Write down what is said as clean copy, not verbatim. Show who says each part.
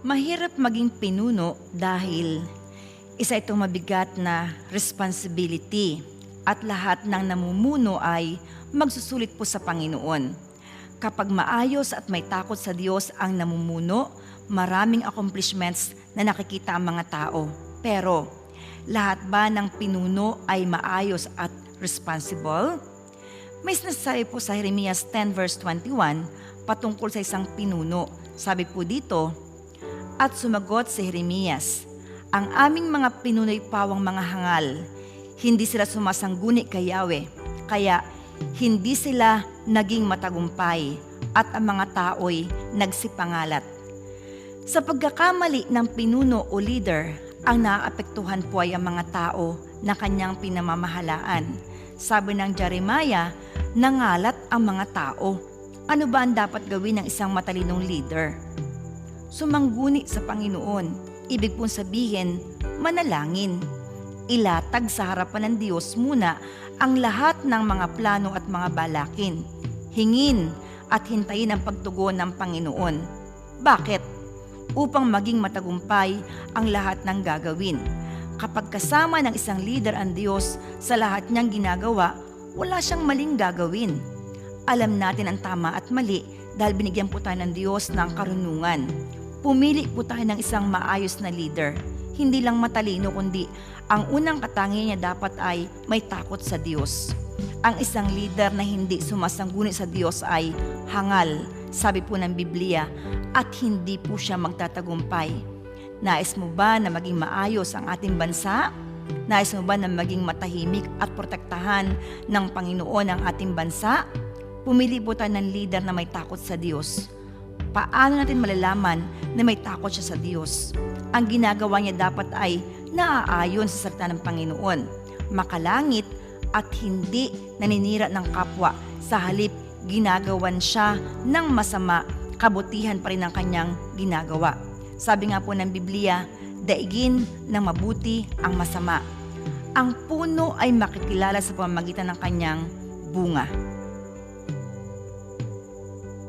Speaker 1: Mahirap maging pinuno dahil isa itong mabigat na responsibility at lahat ng namumuno ay magsusulit po sa Panginoon. Kapag maayos at may takot sa Diyos ang namumuno, maraming accomplishments na nakikita ang mga tao. Pero lahat ba ng pinuno ay maayos at responsible? May sinasabi po sa Jeremias 10 verse 21 patungkol sa isang pinuno. Sabi po dito, "At sumagot si Jeremias, ang aming mga pinuno'y pawang mga hangal. Hindi sila sumasangguni kay Yahweh, kaya hindi sila naging matagumpay at ang mga tao'y nagsipangalat." Sa pagkakamali ng pinuno o leader, ang naaapektuhan po ay ang mga tao na kanyang pinamamahalaan. Sabi ng Jeremiah, nangalat ang mga tao. Ano ba ang dapat gawin ng isang matalinong leader? Sumangguni sa Panginoon. Ibig pong sabihin, manalangin. Ilatag sa harapan ng Diyos muna ang lahat ng mga plano at mga balakin. Hingin at hintayin ang pagtugon ng Panginoon. Bakit? Upang maging matagumpay ang lahat ng gagawin. Kapag kasama ng isang leader ang Diyos sa lahat niyang ginagawa, wala siyang maling gagawin. Alam natin ang tama at mali dahil binigyan po tayo ng Diyos ng karunungan. Pumili po tayo ng isang maayos na leader. Hindi lang matalino kundi ang unang katangian niya dapat ay may takot sa Diyos. Ang isang leader na hindi sumasangguni sa Diyos ay hangal, sabi po ng Biblia, at hindi po siya magtatagumpay. Nais mo ba na maging maayos ang ating bansa? Nais mo ba na maging matahimik at protektahan ng Panginoon ang ating bansa? Pumili po tayo ng leader na may takot sa Diyos. Paano natin malalaman na may takot siya sa Diyos? Ang ginagawa niya dapat ay naaayon sa salita ng Panginoon, makalangit at hindi naninira ng kapwa. Sa halip, ginagawan siya ng masama, kabutihan pa rin ang kanyang ginagawa. Sabi nga po ng Biblia, daigin ng mabuti ang masama. Ang puno ay makikilala sa pamamagitan ng kanyang bunga.